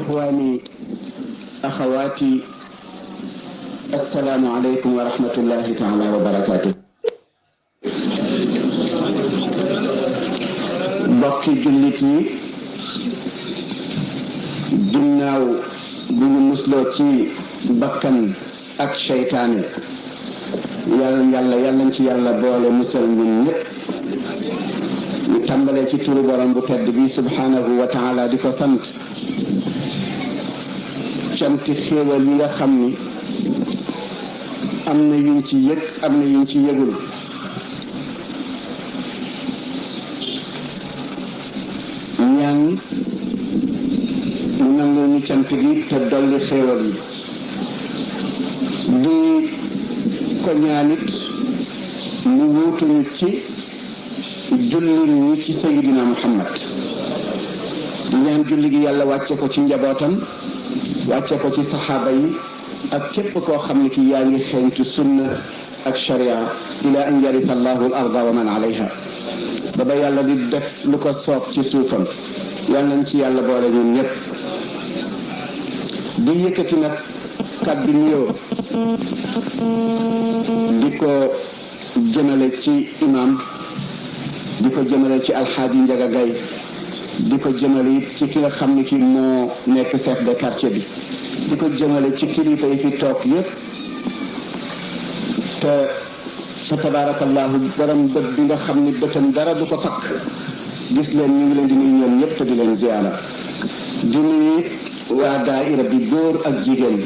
إخواني أخواتي السلام عليكم ورحمة الله تعالى وبركاته. bokki jullit yi ginnaaw bu ñu musloo ci bakkan ak seytaane yàlla ci yàlla boole musal ñun ñëpp ñu tàmbalee ci turu borom bu tedd bi subhanahu wa taala di ko sant canti xéewal yi nga xam ni am na yuñ ci yëg am na yuñ ci yëgul ñaan mu nangul ñu cant gi te dolli xéewal yi di ko ñaanit mu wuutuñu ci jullil ñu ci sayidina muhammad di ñaan julli gi yàlla wàcce ko ci njabootam wàcce ko ci saxaaba yi ak képp koo xam ne ki yaa ngi xeeñtu sunna ak sharia ila an yarisa allahu al arda wa man alayha ba yàlla di def lu ko soob ci suufam yal nañ ci yàlla boole ñun ñëpp di yëkkati nag kàddu nuyoo di ko jëmale ci imam di ko jëmale ci alxaaji Njaga Gay di ko jëmale it ci ki nga xam ne ki moo nekk chef de quartier bi di ko jëmale ci kilifa yi fi toog yëpp te fa tabarakallahu borom bët bi nga xam ni bëtam dara du ko fakk gis leen ñu ngi leen di nuyu ñoom ñëpp te di leen ziyaara di nuyu it waa daaira bi góor ak jigéen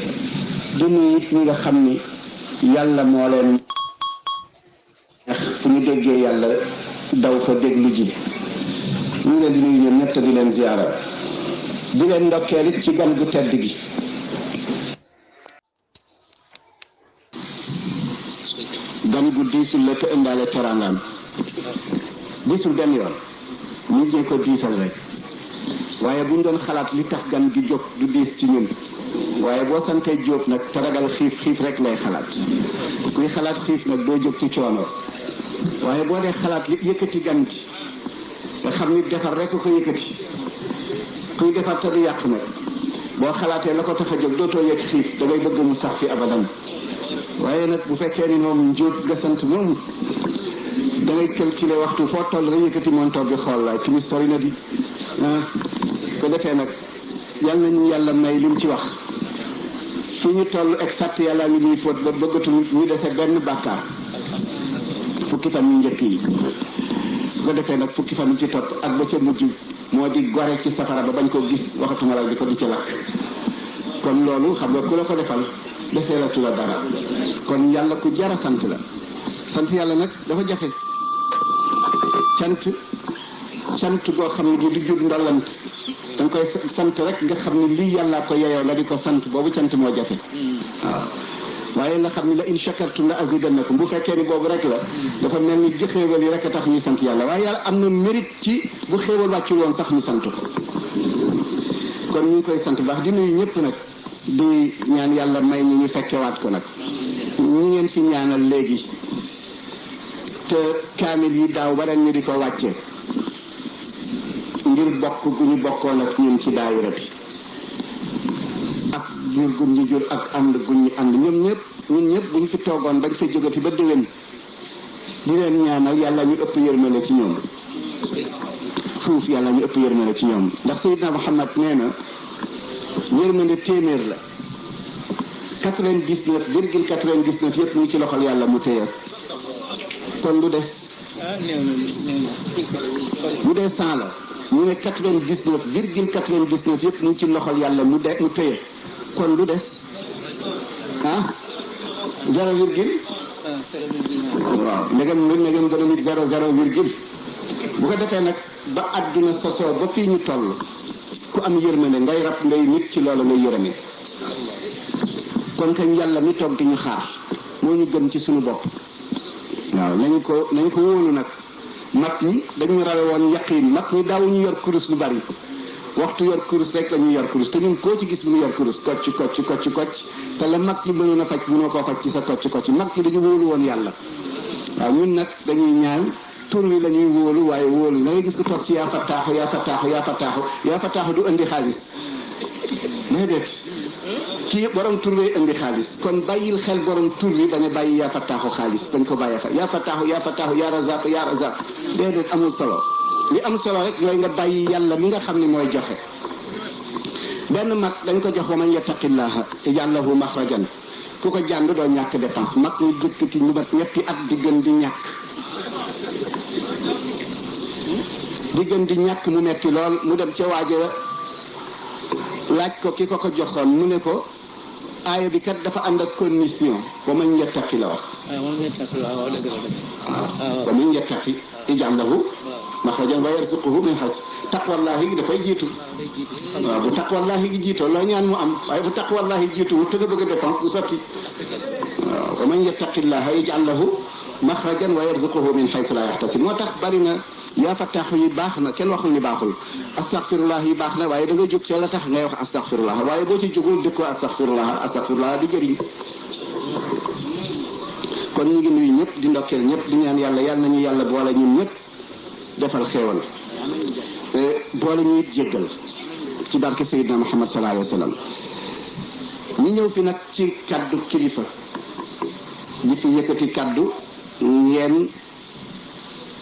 di nuyu it ñi nga xam ni yàlla moo leen fu ñu déggee yàlla daw fa déglu ji ñu ngi leen di nuyu ñoom ñëpp te di leen ziyaara di leen ndokkeel it ci gan gu tedd gi gan gu diisul la te ëndaale teraangaam diisul benn yoon ñu jee ko diisal rek waaye bu ñu doon xalaat li tax gan gi jóg du diis ci ñun waaye boo santee jóob nag te ragal xiif rek lay xalaat kuy xalaat xiif nag doo jóg ci coono waaye boo dee xalaat li yëkkati gan gi nga xam ni defar rek ko yëkkati kuy defar te du yàq nag boo xalaatee la ko tax a jóg dootoo yëg xiif da ngay bëgg mu sax fi abadan waaye nag bu fekkee ni moom njóob nga sant moom da ngay calculer waxtu foo toll rek yëkkati montoor bi xool la timis sori na di ko defee nag yal nañu yàlla may lim ci wax fi ñu toll exact yàlla ngi ñuy fóot ba bëggatul ñu dese benn bàkkaar fukki fan yu njëkk yi bu ko defee nag fukki fan yi ci topp ak ba ca mujj moo di gore ci safara ba bañ ko gis waxatuma la di ko di ci lakk kon loolu xam nga ku la ko defal deseelatu la dara kon yàlla ku jara sant la sant yàlla nag dafa jafe cant goo xam ne du jur ndollant da nga koy sant rek nga xam ne lii yàllaa ko yeyoo nga di ko sant boobu cant moo jafe waaw waaye nga xam ne la in shakartum la azidannakum bu fekkee ni boobu rek la dafa mel ni xéewal yi rek a tax ñuy sant yàlla waaye yàlla am na mérite ci bu xéewal wàccul woon sax ñu sant ko kon ñu ngi koy sant baax di nuyu ñëpp nag di ñaan yàlla may ñu fekkewaat ko nag ñi ngeen fi ñaanal léegi te kaamil yi daaw ba ren ñu di ko wàcce ngir bokk gu ñu bokkoon ak ñun ci daayira bi ak jur gu ñu jur ak ànd gu ñu ànd ñun ñëpp bu ñu fi toogoon bañ fa jógati ba déwén di leen ñaanal yàlla ñu ëpp yërmande ci ñoom fuuf yàlla ñu ëpp yërmande ci ñoom ndax Seydina Muhammad nee na yërmande téeméer la 99,99 yëpp ñu ci loxol yàlla mu téye kon lu des bu dee 100 la ñu ne 99,99 yëpp ñu ci loxol yàlla mu téye kon lu des 0 virgule waaw ndegam dana nit 0 virgule bu ko defee nag ba àdduna sosoo ba fii ñu toll ku am yërmande ngay rab ngay nit ci loolu ngay yërëme kon kañ yàlla mi toog di ñu xaar moo ñu gën ci suñu bopp waaw nañ ko wóolu nag mag ñi dañu rawe woon yaqiin mag ñi daawuñu yor kurus lu bari waxtu yor kurus rek la ñuy yor kurus te ñun koo ci gis mu yor kurus kocc te la mag ñi mënoon a faj mënoo koo faj ci sa kocc mag ñi dañu wóolu woon yàlla waaw ñun nag dañuy ñaan tur wi la ñuy wóolu waaye wóolu da ngay gis ko toog ci yaa fattaaxu du indi xaalis déedéet kii borom tur bi indi xaalis kon bàyyil xel borom tur bi bañ a bàyyi yaa fataaxu xaalis bañ ko bàyyee xel yaa fataaxu yaa razaq yaa razaq déedéet amul solo li am solo rek mooy nga bàyyi yàlla mi nga xam ne mooy joxe. benn mag dañ ko jox wa man yattaqillaha yaj'al lahu maxrajan ku ko jàng doo ñàkk dépense mag ñu jëkkati ñu mat ñetti at di gën di ñàkk mu metti lool mu dem ca waaja laaj ko ki ko joxoon mu ne ko aaya bi kat dafa ànd ak condition wa man yattaqi la wax wa man yattaqi yaj'al lahu maxrajan wa yarzuqhu min haysu taqwallahi gi dafay jiitu waaw bu taqwallahi gi jiitoo loo ñaan mu am waaye bu taqwallahi jiitu te nga bëgg a dépense du sotti waaw wa man yattaqillaha yaj'al lahu maxrajan wa yarzuqhu min haysu la yahtasib moo tax bari na yaa fataaxu yi baax na kenn waxul ni baaxul astaghfirullah yi baax na waaye da nga jóg ca la tax ngay wax astaghfirullah waaye boo ci jógul dëkk ko astaghfirullah du jëriñ kon ñu ngi nuyu ñëpp di ndokkeel ñëpp di ñaan yàlla nañu yàlla boole ñun ñëpp defal xéewal boole ñu it jéggal ci barke Seydina Muhammad sallallahu alayhi wa sallam ñu ñëw fi nag ci kaddu kilifa di fi yëkkati kaddu ngeen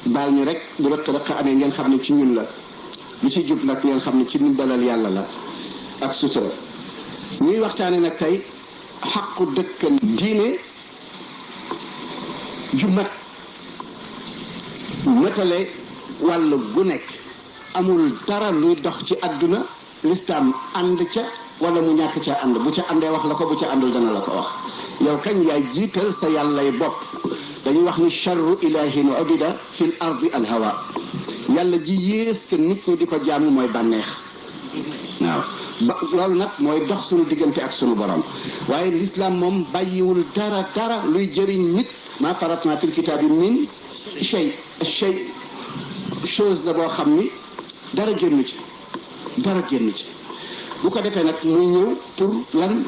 baal ñu rek bu rëq-rëq amee ngeen xam ne ci ñun la lu ci jub nag ngeen xam ne ci ndimbalal yàlla la ak sutura ñuy waxtaane nag tey xaqu dëkkan diine ju matale wàll gu nekk amul dara luy dox ci àdduna lislaam ànd ca wala mu ñàkk ca ànd bu ca àndee wax la ko bu ca àndul dana la ko wax yow kañ yaay jiital sa yàllay bopp dañuy wax ni charru ilahin ubida fil ardi al hawa yàlla ji yées que nit ñi di ko jaamu mooy bànneex waaw loolu nag mooy dox suñu diggante ak suñu borom waaye l'islam moom bàyyiwul dara luy jëriñ nit ma faratna fil kitaabi min shay chose la boo xam ni dara génn ci bu ko defee nag muy ñëw pour lan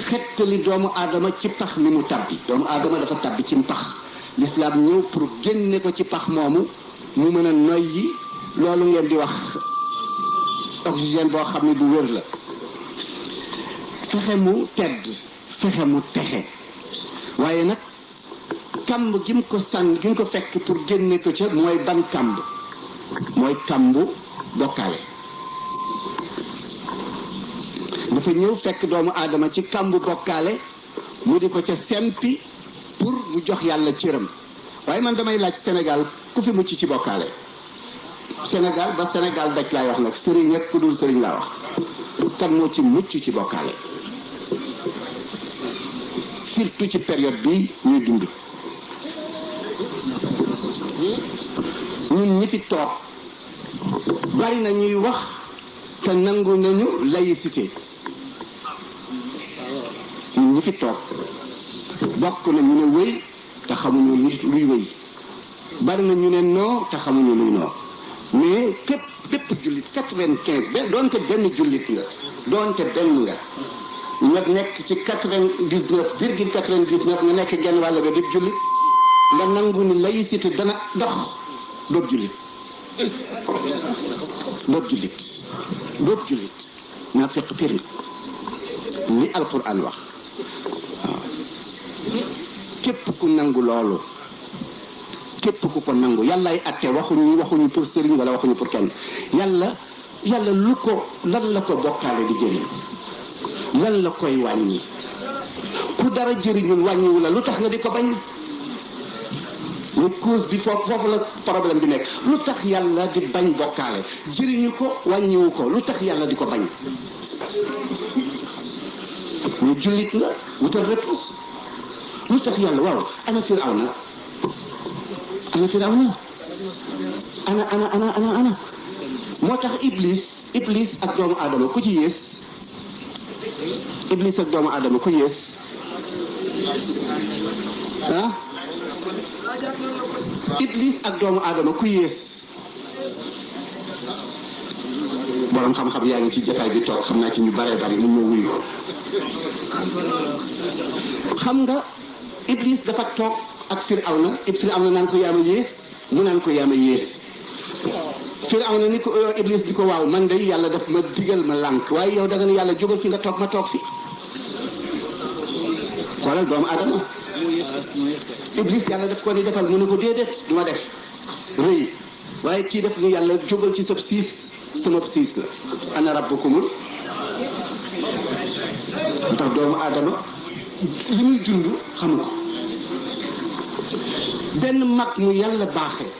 xettali doomu aadama ci pax mi mu tabbi doomu aadama dafa tabbi ci pax l'islam ñëw pour génne ko ci pax moomu mu mën a noyyi loolu ngeen di wax oxygène boo xam ne bu wér la fexe mu tedd fexe mu texe waaye nag kamb gi mu ko sànn gi mu ko fekk pour génne ko ca mooy ban kamb mooy kambu bokkaale dafa ñëw fekk doomu aadama ci kambu bokkaale mu di ko ca sempi pour mu jox yàlla cëram waaye man damay laaj Sénégal ku fi mucc ci bokkaale Sénégal ba Sénégal daj laay wax nag sëriñ ak ku dul sëriñ laa wax kan moo ci mucc ci bokkaale surtout ci période bi ñuy dund ñun ñi fi toog bari na ñuy wax te nangu nañu laïcité ñun ñi fi toog bokk na ñu ne wéy te xamuñu luy wéy bari na ñu ne non te xamuñu luy non mais bépp jullit 95 benn doonte benn jullit nga doonte benn nga nekk ci 99,99 nga nekk genn wàll ga di jullit nga nangu ni laïcité dana dox doob jullit naa fekk pir nga li alquran wax waaw képp ku nangu loolu képp ku ko nangu yàllaay atte waxuñu pour sëriñ wala waxuñu pour kenn yàlla lu ko lan la ko bokkaale di jëriñ lan la koy wàññi ku dara jëriñul wàññiwu la lu tax nga di ko bañ lu cause bi foofu la problème bi nekk lu tax yàlla di bañ bokkaale jëriñu ko wàññiwu ko lu tax yàlla di ko bañ mais jullit nga wutal réponse lu tax yàlla waaw ana firawna ana moo tax iblis ak doomu aadama ku ci yées iblis ak doomu aadama ku yées ah iblis ak doomu aadama ku yées borom xam-xam yaa ngi ci jotaay bi toog xam naa ci ñu baree bari mun ma wuyu xam nga iblis dafa toog ak firawna naan ko yaama yées mu naan ko yaama yées Firawna ni ko Iblis di ko waaw man de yàlla daf ma digal ma lànk waaye yow da nga ne yàlla jógal fi nga toog ma toog fi xoolal doomu Adama Iblis yàlla daf ko ni defal mu ne ko déedéet du ma def rëy waaye kii def ni yàlla jógal ci sab siis sama siis la ana rabbukumul tax doomu Adama li muy dund xamu ko benn mag mu yàlla baaxee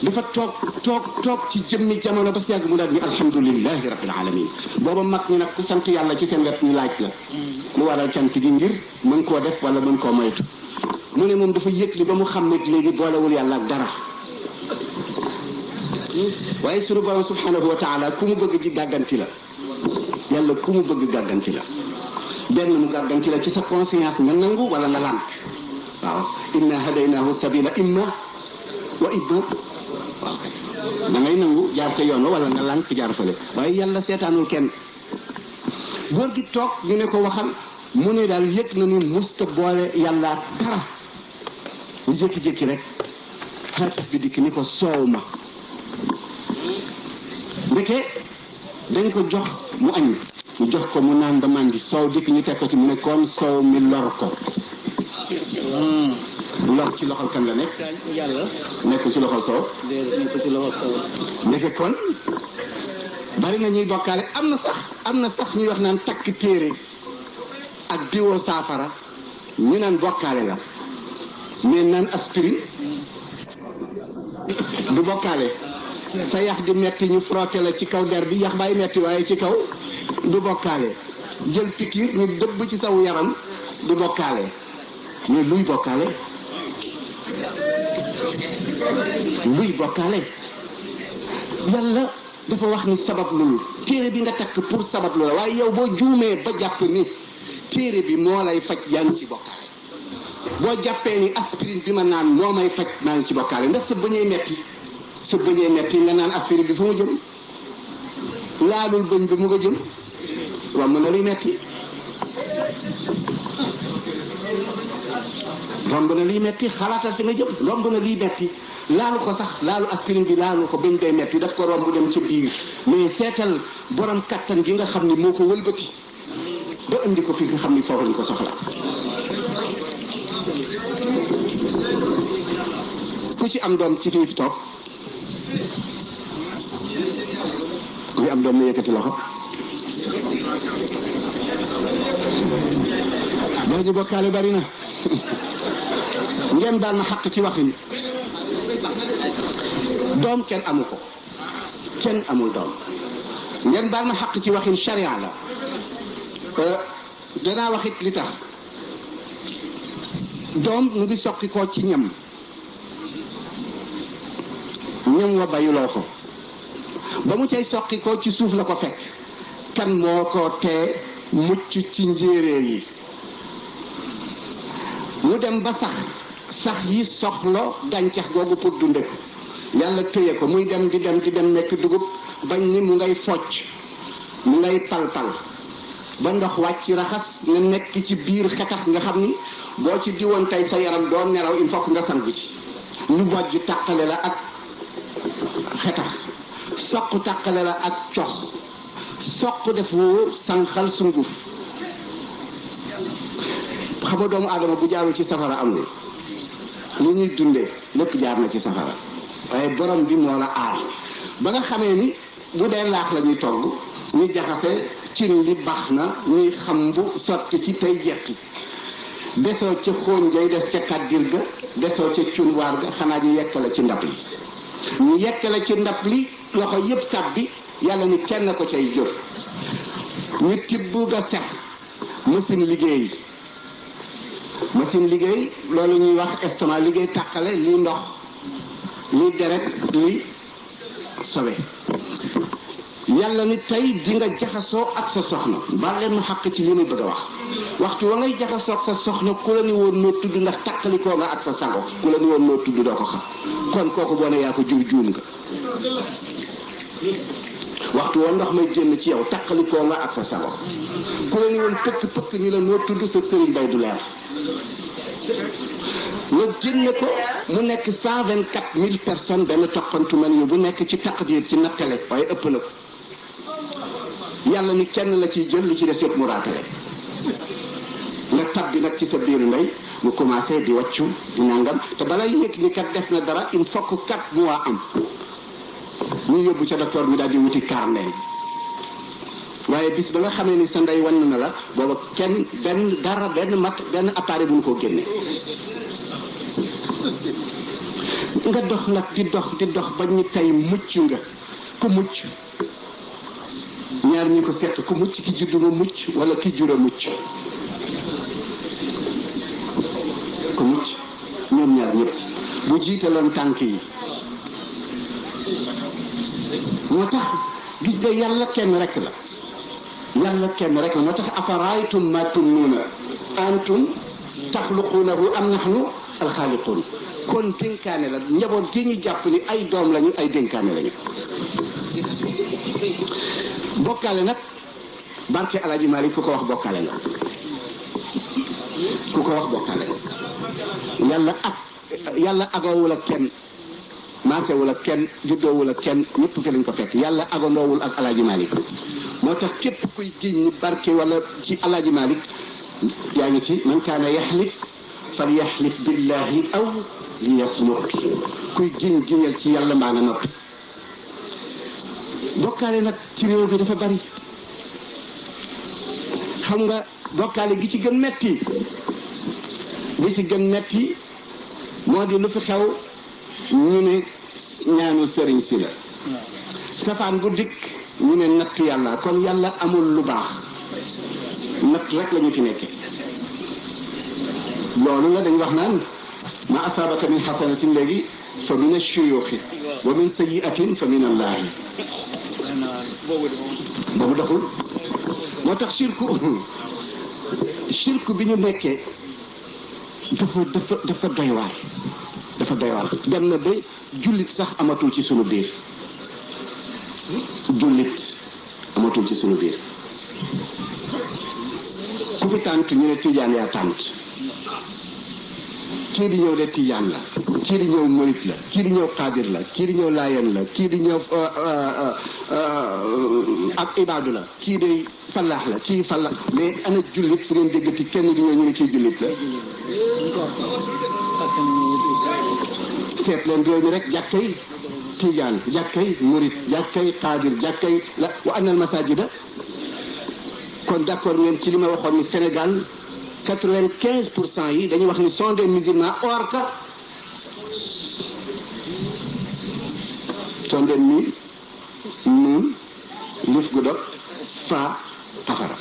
dafa toog ci jëmmi jamono ba si yàgg mu daal ni alhamdulilahi rabbil alamin booba mag ñi nag ku sant yàlla ci seen wet ñu laaj la lu waral cant gi ngir mën koo def wala mën koo moytu mu ne moom dafa yëg li ba mu xam ne léegi boolewul yàlla ak dara waaye sunu borom subhanahu wa taala ku mu bëgg ji gàgganti la yàlla ku mu bëgg gàgganti la benn mu gàgganti la ci sa conscience nga nangu wala nga lànk waaw inna hadaynahu sabila imma wa imma waaw da ngay nangu jaar ca yoon wala nga lànk jaar fële waaye yàlla seetaanul kenn góor gi toog ñu ne ko waxal mu ne daal yëg na ni musta boole yàlla dara ñu jékki-jékki rek xaatif bi dikk ni ko soow ma ndeke dañ ko jox mu añ ñu jox ko mu naan ba màndi soow dikk ñu teg ko ci mu ne kon soow mi lor ko lor ci loxol kan la nekk yàlla nekk ci loxol soow nekk ci loxol soow ndeke kon bari na ñuy bokkaale am na sax ñuy wax naan takk téere ak diwoo saafara ñu naan bokkaale la mais naan aspirine du bokkaale sa yax di metti ñu frotté la ci kaw der bi yax bay metti waaye ci kaw du bokkaale jël pikiir ñu dëbb ci saw yaram du bokkaale mais luy bokkaale yàlla dafa wax ni sabab loolu téere bi nga takk pour sabab loola waaye yow boo juumee ba jàpp ni téere bi moo lay faj yaa ngi ci bokkaale boo jàppee ni aspirine bi ma naan moo may faj maa ngi ci bokkaale ndax sa bëñee metti nga naan aspirine bi fu mu jëm laalul bëñ bi mu nga jëm romb na liy metti romb na liy metti xalaatal fi nga jëm romb na liy metti laalu ko sax laalu aspirine bi laalu ko bañ day metti daf ko romb dem ci biir mais seetal borom kattan gi nga xam ni moo ko wëlbati ba indi ko fi nga xam ni foofu lañ ko soxla ku ci am doom ci fii fi toog ku ci am doom na yëkkati loxo boo ji bokkaale bari na ngeen daal na xaq ci waxin doom kenn amu ko kenn amul doom ngeen daal na xaq ci waxin charia la danaa waxit li tax doom mu ngi soqi ko ci ñam wa bayuloo ko ba mu cay soqi ko ci suuf la ko fekk kan moo ko tee mucc ci njéeréer yi mu dem ba sax yi soxla gàncax googu pour dunde ko yàlla téye ko muy dem di dem nekk dugub bañ ni mu ngay focc mu ngay palpal ba ndox wàcc raxas nga nekk ci biir xetax nga xam ni boo ci diwoon tey sa yaram doo nelaw il faut que nga sangu ci ñu bojj tàqale la ak xetax soq tàqale la ak cox soq def wóor sànqal sunguf xam nga doomu aadama bu jaarul ci safara amul li ñuy dundee lépp jaar na ci safara waaye borom bi moo la aar ba nga xamee ni bu dee laax la ñuy togg ñu jaxase cin li baax na ñuy xam bu sotti ci tey jeqi desoo ca xooñ jay des ca kàddir ga desoo ca cunwaar ga xanaa ñu yekkale ci ndab li ñu yekkale ci ndab li loxo yëpp tab bi yàlla ni kenn ko cay jëf ñu tibb ga sex machine liggéey loolu ñuy wax estomac liggéey tàqale li ndox li deret li sobe yàlla ni tey di nga jaxasoo ak sa soxna baal leen ma xàq ci li muy bëgg a wax waxtu wa ngay jaxasoo ak sa soxna ku la ni woon noo tudd ndax tàqalikoo nga ak sa sago ku la ni woon noo tudd doo ko xam kon kooku boo ne yaa ko jur juum nga waxtu wa ndox may génn ci yow tàqalikoo nga ak sa sago ku la ni woon pëkk ni la noo tudd sa sëriñ bay du leer nga génne ko mu nekk 124 000 personnes benn toqantu man yu bu nekk ci taqdir ci nattale waaye ëpp na ko yàlla ni kenn la ciy jël li ci des yëpp mu raatale nga tabbi nag ci sa biiru ndey mu commencé di wàccu di nangam te balay yëg ni kat def na dara il faut que 4 mois am ñu yóbbu ca docteur bi daal di wuti carnet waaye bis ba nga xamee ni sa ndey wan na la booba kenn benn appareil bu ñu ko génne nga dox nag di dox bañ ñu tey mucc nga ku mucc ñaar ñi ko seq ku mucc ki juddu ma mucc wala ki jura mucc ku mucc ñoom ñaar ñëpp bu jiitaloon tànk yi moo tax gis nga yàlla kenn rek la moo tax afaraytum ma tumnuuna antum taxluquunahu am nahnu alxaaliquun kon dénkaane la njaboot gi ñu jàpp ni ay doom lañu ay dénkaane lañu bokkaale nag barke Alaaji Maalik ku ko wax bokkaale nga yàlla agoowul ak kenn maasewul ak kenn juddoowul ak kenn ñëpp fi lañ ko fekk yàlla agondoowul ak Alaaji Maalik moo tax képp kuy giñ ni barke wala ci Alaaji Maalik yaa ngi ci man kaana yaxlif fal yaxlif billahi aw li yasmut kuy giñal ci yàlla mbaa nga noppi bokkaale nag ci réew bi dafa bari xam nga bokkaale gi ci gën metti moo di lu fi xew ñu ne ñaanu sëriñ si la safaan bu dikk ñu ne nattu yàlla kon yàlla amul lu baax natt rek la ñu fi nekkee loolu la dañ wax naan ma asaabaka min xasanatin léegi fa min ashuyuxi wa min sayiatin fa min allahi boobu doxul moo tax shirku bi ñu nekkee dafa doy waar dem na ba jullit sax amatul ci sunu biir ku fi tànt ñu ne tijaan yaa tànt kii di ñëw de tijaan la kii di ñëw murit la kii di ñëw xaadir la kii di ñëw laayeen la kii di ñëw ak ibaadu la kii de fallaax la kii fallaax mais ana jullit fu ngeen déggati kenn di ñëw ñu ne kii jullit la seet leen réew mi rek jàkkay tijaan jàkkay murit jàkkay xaadir jàkkay la wa annal masajida kon d'accord ngeen ci li ma waxoon ni Sénégal 95% yi dañuy wax ni sont des musulmans or que sont des nuun lif gu dog fa taxara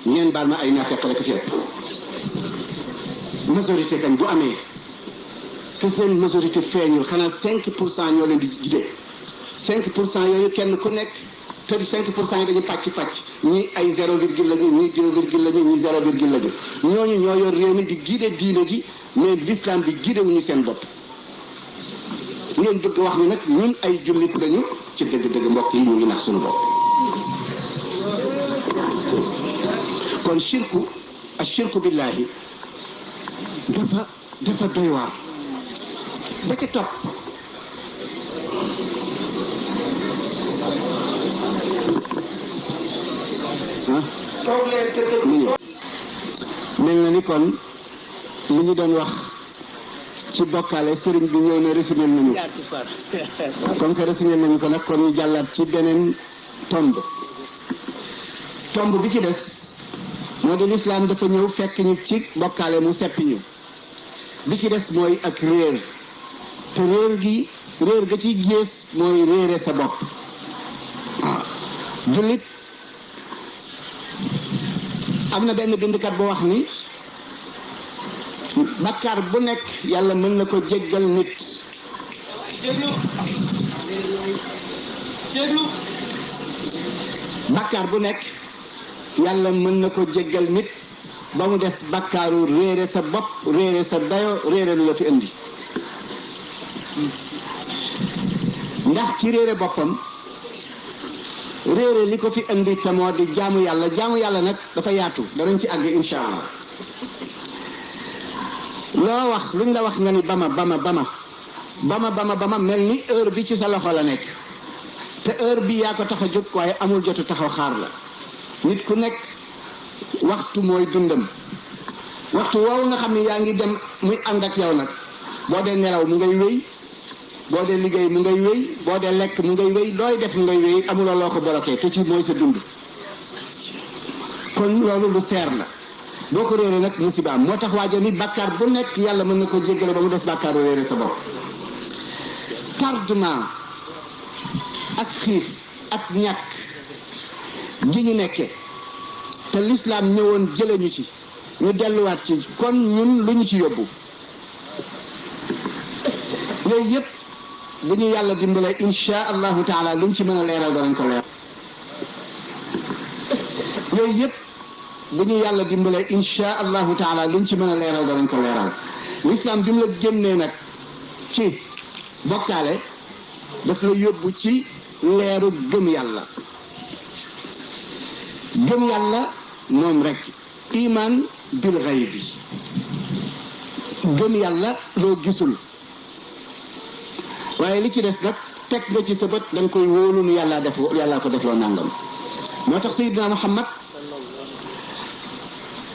ngeen baal ma ay naafeq rek fi majorité kañ bu amee te seen majorité feeñul xanaa 5% ñoo leen di jide 5% yooyu kenn ku nekk te 5% yi dañu pàcc ñii ay 0,, lañu ñii 2,, lañu ñii 0,, lañu ñooñu ñoo yor réew mi di guider diine ji mais l'islam bi guider wuñu seen bopp ngeen bëgg wax ni nag ñun ay jullit lañu ci dëgg-dëgg mbokk yi ñu ngi nax suñu bopp kon ashirku billahi dafa doy waar ba ca topp mel na ni kon li ñu doon wax ci bokkaale sëriñ bi ñëw na résumé nañu comme que résumé nañu ko nag kon ñu jàllaat ci beneen tomb bi ci des moo di lislaam dafa ñëw fekk ñu ci bokkaale mu seppi ñu bi ci des mooy ak réer te réer ga ci gées mooy réere sa bopp waaw jullit am na benn bindkat boo wax ni bakkaar bu nekk yàlla mën na ko jéggal nit bakkaar bu nekk yàlla mën na ko jéggal nit ba mu des bakkaaru réere sa bopp réere sa dayo réere lu la fi indi ndax ci réere boppam réere li ko fi indi te moo di jaamu yàlla nag dafa yaatu danañ ci àgg insha allah. loo wax luñ la wax nga ni bama mel ni heure bi ci sa loxo la nekk te heure bi yaa ko tax a jóg waaye amul jotu taxaw xaar la. nit ku nekk waxtu mooy dundam waxtu woowu nga xam ne yaa ngi dem muy ànd ak yow nag boo dee nelaw mu ngay wéy boo dee liggéey mu ngay wéy boo dee lekk mu ngay wéy looy def mu ngay wéy amuloo loo ko bloqué te ci mooy sa dund. kon loolu lu seer la boo ko réeree nag musiba am moo tax waajo ni bàkkaar bu nekk yàlla mën na ko jéggale ba mu des bàkkaaru réere sa bopp. tardement ak xiif ak ñàkk gi ñu nekkee te l'islam ñëwoon jële ñu ci ñu delluwaat ci kon ñun lu ñu ci yóbbu yooyu yëpp bu ñu yàlla dimbalee insha allahu taala luñ ci mën a leeral danañ ko leeral yooyu yëpp bu ñu yàlla dimbalee insha allahu taala luñ ci mën a leeral danañ ko leeral l'islam bi mu la génnee nag ci bokkaale daf la yóbbu ci leeru gëm yàlla moom rek iman bil ghaybi gëm yàlla loo gisul waaye li ci des nag teg nga ci sa bët da nga koy wóolu nu yàllaa ko defloo nangam moo tax Seydina Muhammad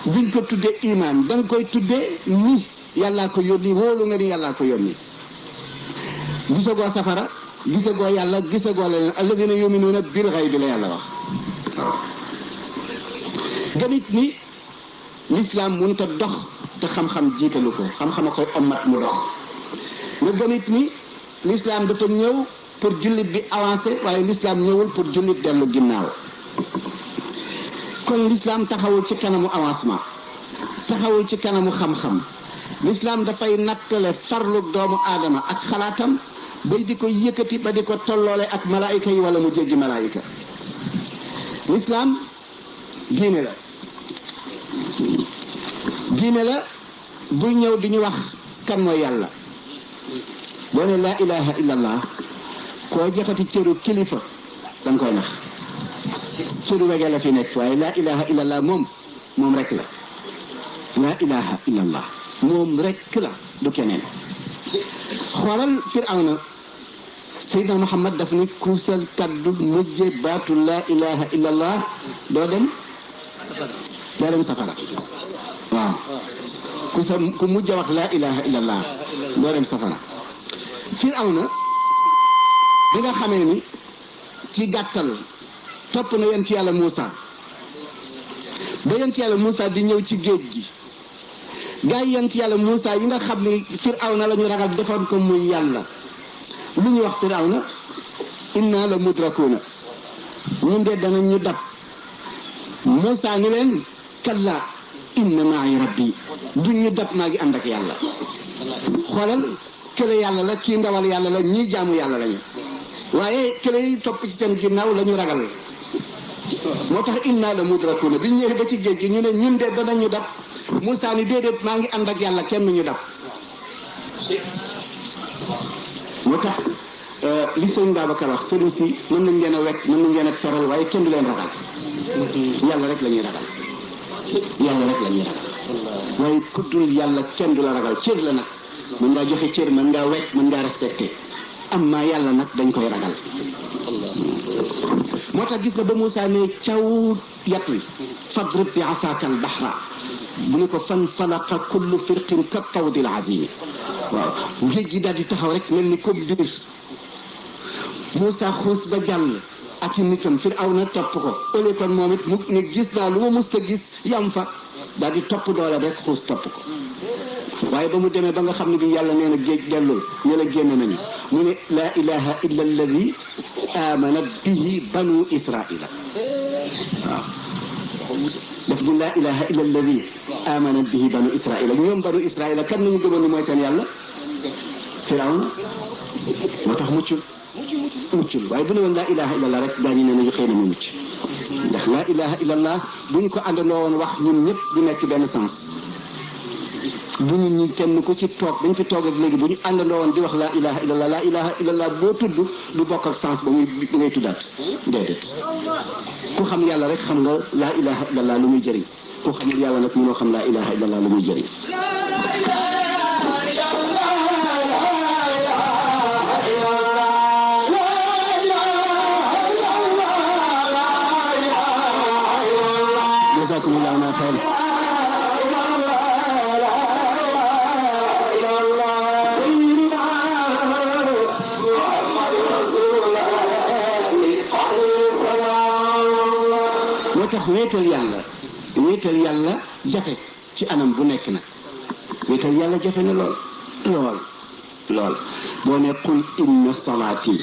buñ ko tuddee iman da nga koy tuddee ni yàllaa ko yónni wóolu nga ni yàllaa ko yónni gisagoo safara gisagoo yàlla gisagoo leneen alladina yuminuuna bil ghaybi la yàlla wax waaw gëmit ni l'islam mënut a dox te xam-xam jiitalu ko xam-xam a koy ommat mu dox nga gëmit ni l'islam dafa ñëw pour jullit bi avancer waaye l'islam ñëwul pour jullit dellu ginnaaw kon l'islam taxawul ci kanamu avancement taxawul ci kanamu xam-xam l'islam dafay nattale farlu doomu aadama ak xalaatam bay di ko yëkkati ba di ko tolloole ak malaayika yi wala mu jéggi malaayika l'islam diine la buy ñëw di ñu wax kan mooy yàlla boo ne laa ilaha illallah koo joxati cëru kilifa da nga koy nax cëru wege la fi nekk waaye laa ilaha illallah moom rek la laa ilaha illallah moom rek la du keneen xoolal Firawna Seydina Muhammad daf ni ku sa kaddu mujje baatu laa ilaha illallah doo dem safara waaw ku mujj wax laa ilaha illallah doo dem safara Firawna bi nga xamee ni ci gàttal topp na yonent yàlla Muusa ba yonent yàlla Muusa di ñëw ci géej gi gaa yi yonent yàlla Muusa yi nga xam ni Firawna la ñu ragal defoon ko muy yàlla lu ñu wax Firawna inna la mudrakuuna ñun de danañ ñu dab Muusa ni leen kalla inna ma'i rabbi duñ ñu dab maa ngi ànd ak yàlla xoolal kële yàlla la kii ndawal yàlla la ñii jaamu yàlla lañu waaye kële yi topp ci seen ginnaaw la ñu ragal moo tax inna la mudrakuuna bi ñëwee ba ci géej gi ñu ne ñun de danañu dab Muusa ni déedéet maa ngi ànd ak yàlla kenn ñu dab moo tax li sëñ Babacar wax sëriñ si mën nañ leen a wekk mën nañ leen a teral waaye kenn du leen ragal yàlla rek la ñuy ragal waaye kuddul yàlla kenn du la ragal cër la nag mën ngaa joxe cër mën ngaa wekk mën ngaa respecté amma yàlla nag dañ koy ragal moo tax gis nga ba Muusa ne caw yat wi fadrib bi asaaka al bahra bu ne ko fan falaqa kullu firqin ka tawdil azimi waaw géej gi daal di taxaw rek mel ni comme biir Muusa xuus ba jàll ak i nitam Firawna topp ko ëllëg kon moom it mu ne gis naa lu ma musta gis yam fa daal di topp doole rek xuus topp ko waaye ba mu demee ba nga xam ne bi yàlla nee na géej dellul ñu la génn nañu mu ne laa ilaha illa alladi amanat bihi banu israila waaw daf ni laa ilaha illa alladi amanat bihi banu israila ñoom banu israila kan nañu gëmoon ni mooy seen yàlla Firawna moo tax muccul waaye bu ne woon laa ilaha illa allah rek daañu ne nañu xëy na mu mucc ndax laa ilaha illa allah bu ñu ko àndandoo woon wax ñun ñëpp du nekk benn sens bu ñu ñi kenn ku ci toog dañ fi toog ak léegi bu ñu àndandoo woon di wax laa ilaha illallah laa ilaha illallah boo tudd du bokk ak sens ba muy ngay tuddaat déedéet ku xam yàlla rek xam nga laa ilaha illallah lu muy jëriñ ku xamul yàlla nag mënoo xam laa ilaha illallah lu muy jëriñ jazakumullahu ma xayr moo tax wéetal yàlla jafe ci anam bu nekk nag wéetal yàlla jafe na lool boo ne qul inna salaati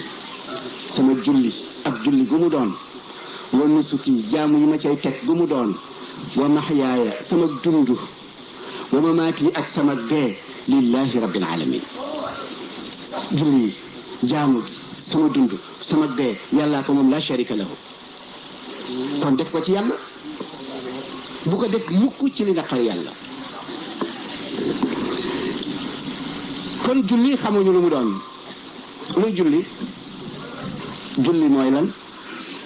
sama julli ak julli gu mu doon wa nusuki jaamu yi ma cay teg gu mu doon wa maxyaaya sama dund wa mamaati ak sama dee lillahi rabbil alamin julli jaamu gi sama dund sama dee yàllaa ko moom la sharika lahu kon def ko ci yàlla bu ko def mukk ci li naqar yàlla kon julli xamuñu lu mu doon luy julli mooy lan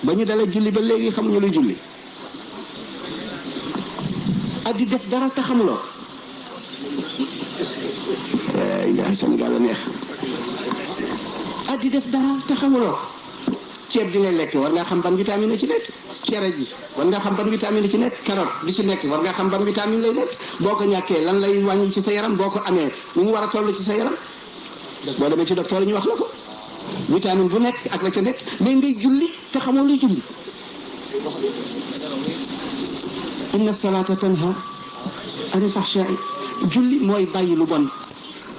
ba ñu dalee julli ba léegi xamuñu luy julli ak di def dara te xamuloo yaa Sénégal la neex ak di def dara te xamuloo ceeb di ngay lekk war ngaa xam ban vitamine ci nekk cere ji war nga xam ban vitamine ci nekk carotte di ci nekk war nga xam ban vitamine lay nekk boo ko ñàkkee lan lay wàññi ci sa yaram boo ko amee nu mu war a toll ci sa yaram boo demee ci docteur ñu wax la ko vitamine bu nekk ak la ca nekk mais ngay julli te xamoo luy julli inna salata tanha anil fahsha'i julli mooy bàyyi lu bon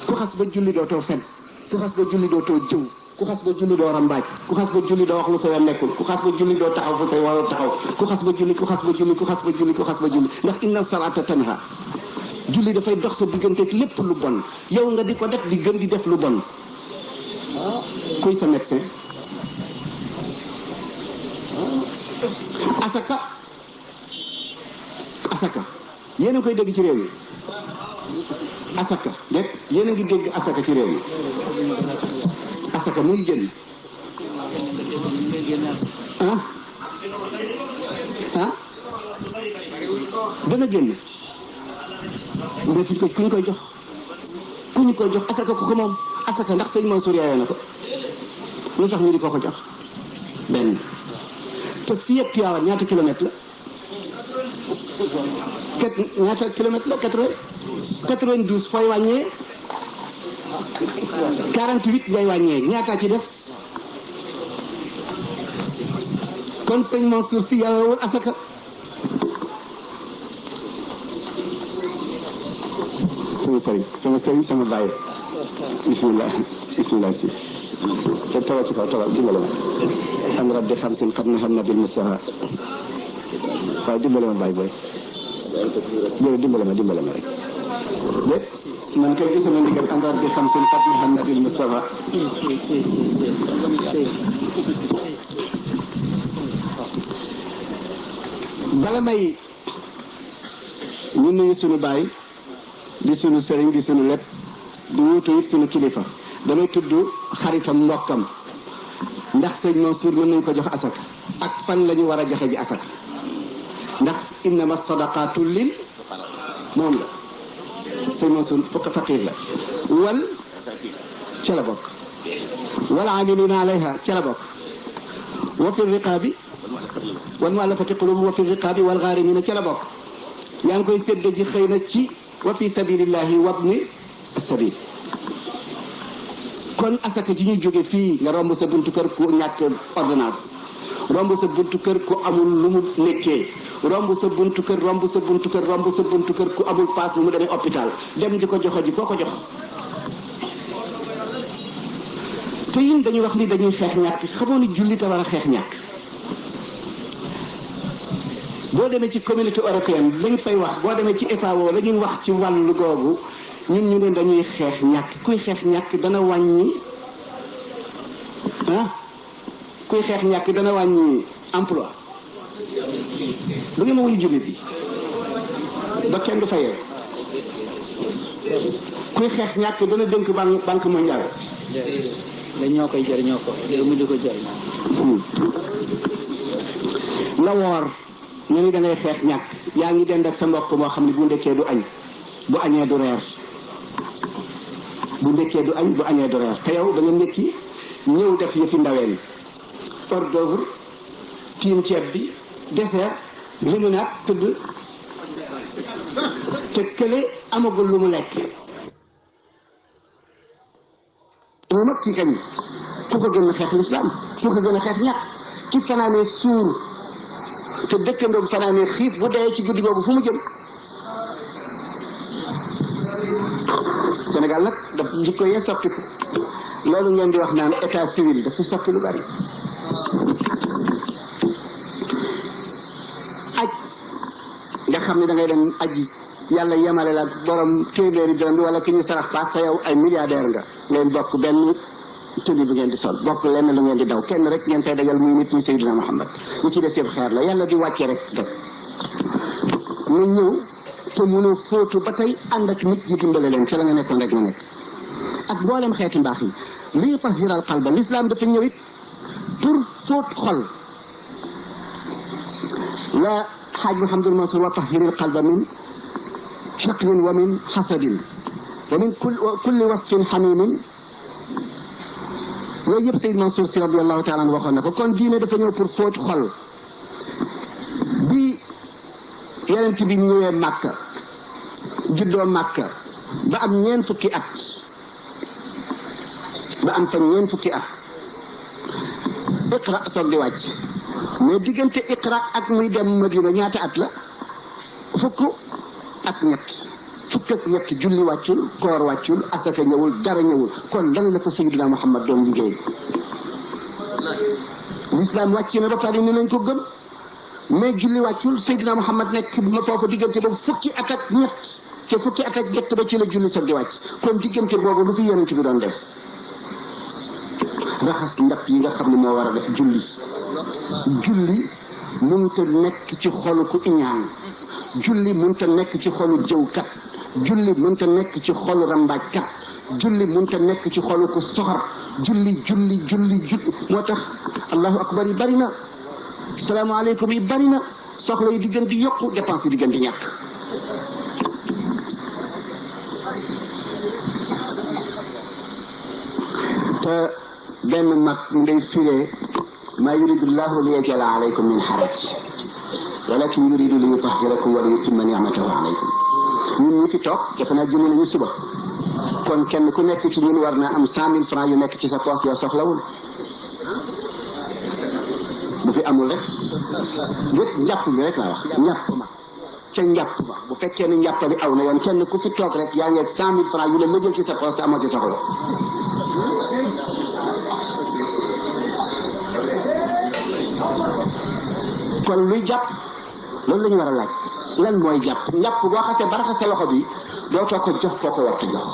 ku xas ba julli dootoo fen ku xas ba julli dootoo jëw ku xas ba julli doo rambaaj ku xas ba julli doo wax lu sa yoon nekkul ku xas ba julli doo taxaw fu say waroo taxaw ku xas ba julli ndax inna salata tanha julli dafay dox sa diggante lépp lu bon yow nga di ko def di gën di def lu bon kuy sa médecin asaka yéen a koy dégg ci réew mi asaka dégg yéen a ngi dégg asaka ci réew mi asaka muy génn dana génn mais fi ku ñu koy jox asaka ku ko moom asaka ndax sëñ Mansour yaayoo na ko lu tax ñu di ko jox benn te fii ak Tivaouane ñaata kilomètre la ñaata kilomètre la 92 fooy wàññee 48 ngay wàññee ñaata ci def kon sëñ Mansour si yaayowul asaka sama sëriñ sama bàyyi bismillah si te tawal ci kaw tawal dimbale ma am rabbi xam sin xam na xam na bil mustafa waaye dimbale ma bàyyi booy dimbale ma rek déet man kay gisuma ndigal am rabbi xam sin xam na xam na bil mustafa bala may ñu nuyu sunu baay di sunu sëriñ di sunu lépp di wuutu it sunu kilifa damay tudd xaritam mbokkam ndax sëñ Mansour mën nañu ko jox asaka ak fan la ñu war a joxe ji asaka ndax innama sadaqatu lil moom la sëñ Mansour faqir la wal ca la bokk wal amilina alayha ca la bokk wa fi riqaabi wal mu'allafati qulubuhum wa fi riqaabi wal gharimina ca la bokk yaa ngi koy sédde ji xëy na ci wa fi sabilillahi wabni sabil kon asaka ji ñuy jóge fii nga romb sa buntu kër ku ñàkk ordonnance romb sa buntu kër ku amul lu mu nekkee romb sa buntu kër ku amul paas bu mu demee hôpital dem di ko joxe ji foo ko jox te yéen dañuy wax ni dañuy xeex ñàkk xamoo ni jullit a war a xeex ñàkk boo demee ci communauté européenne lañ fay wax boo demee ci FAO la ñuy wax ci wàllu googu ñun ñu ne dañuy xeex ñàkk kuy xeex ñàkk dana wàññi kuy xeex ñàkk dana wàññi emploi du ngeen ma wuyu jullit yi ba kenn du fayee kuy xeex ñàkk dana dénk banque mondiale. dañ ñoo koy jëriñoo ko yow mu di ko jëriñ. nga woor nga ni da ngay xeex ñàkk yaa ngi dend ak sa mbokk moo xam ne bu ndekkee du añ bu añee du reer bu ndekkee du añ bu añee du reer te yow da nga ndekki ñëw def yëfi ndaween hors d'œuvre tiim ceeb bi dessert limonade tëdd te kële amagul lu mu lekk. moom ak kii kañ ku ko gën a xeex lislaam ku ko gën a xeex ñàkk ki fanaanee suur te dëkkandoom fanaanee xiif bu dee ci guddi googu fu mu jëm. Sénégal nag daf jikko yee soppiku loolu ngeen di wax naan état civil dafa soppi lu bari. aj nga xam ne da ngay dem aji yàlla yemale la borom téeméeri dërëm bi wala ki ñu sarax paas te yow ay milliardaire nga ngeen bokk benn tenue bi ngeen di sol bokk lenn lu ngeen di daw kenn rek ngeen fay dajal muy nit muy Seydina Muhammad ñu ci des yëpp xeer la yàlla di wàcce rek def nga ñëw te mënoo fóotu ba tey ànd ak nit ñi dimbale leen ca la nga nekkoon rek nga nekk ak mboolem xeeti mbaax yi lii tahiral qalba l'islam dafa ñëw it pour fóot xol la xaaj Mouhamadul Mansour wa tahiril qalba min xaqlin wa min xasadin wa min kulli wasfin xamimin yooyu yëpp Seyd Mansour si radiallahu taala anhu waxoon na ko kon diine dafa ñëw pour fóot xol bi yonent bi ñëwee Màkka juddoo Màkka ba am ñeent fukki at iqra soog di wàcc mais diggante iqra ak muy dem Madina ñaata at la fukk ak ñett julli wàccul koor wàccul asaka ñëwul dara ñëwul kon lan la fa Seydina Muhammad doon liggéey l'islam wàcc na ba pare ni nañ ko gëm mais julli wàccul Seydina Muhammad nekk ma foofu diggante boobu fukki at ak ñett te fukki at ak ñett ba ci la julli soog di wàcc kon diggante boobu lu fi yonent bi doon def raxas ndab yi nga xam ne moo war a def julli mënta nekk ci xolu ku iñaan julli mënta nekk ci xolu jëwkat julli mënta nekk ci xolu rambaajkat julli mënta nekk ci xolu ku soxor julli moo tax allahu akbar yi bari na salaamaaleykum yi bari na soxla yi di gën di yokku dépense yi di gën di ñàkk te benn mag mu ngay firee maa yuridu llahu li yajala alaykum min haraj walakin yuridu li yutahhirakum wa li yutimma ni'matahu alaykum ñun ñi fi toog defe naa junni nañu suba kon kenn ku nekk ci ñun war naa am 100 000 francs yu nekk ci sa poche yoo soxlawul bu fi amul rek lépp njàpp mi rek laa wax njàpp ma bu fekkee ne njàpp bi aw na yoon kenn ku fi toog rek yaa ngi 100 000 francs yu la mëjal ci sa poche amoo ci soxla kon luy jàpp loolu la ñu war a laaj lan mooy jàpp njàpp boo xasee ba raxas sa loxo bi doo too ko jox foo ko war a jox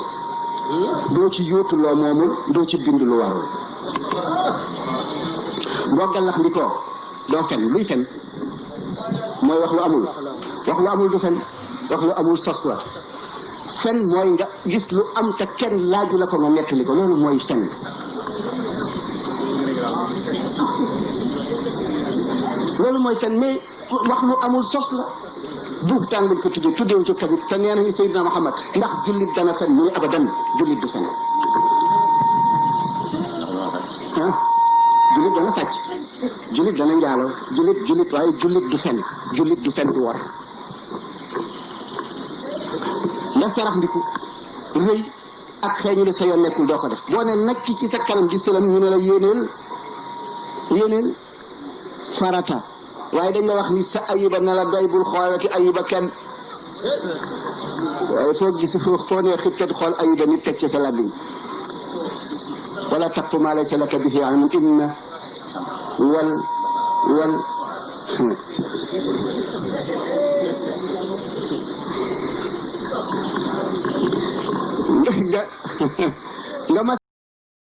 doo ci yóotu loo moomul doo ci bind lu warul boo gallax ndikoo doo fen luy fen mooy wax lu amul du fen wax lu amul sos la fen mooy nga gis lu am te kenn laaju la ko nga nettali ko loolu mooy fen loolu mooy fen mais wax lu amul sos la buuxtaan lañ ko tuddeewu ci kadib te nee nañu Seydina Muhammad ndax jullit dana fen muy abadan jullit du fen jullit dana sàcc jullit dana njaaloo jullit waaye jullit du fen du war nga sarax ndiku rëy ak xeeñu de sa yoon nekkul doo ko def boo ne nag ci sa kanam di sëlam ñu ne la yéeneel farata waaye dañ la wax ni sa ayuba na la doy bul xoolati ayuba kenn waaye foo gis foo nee xipkat xool ayuba nit teg ci sa làmmiñ wala taqfu ma laysa laka bihi ilmun inna wal nga ma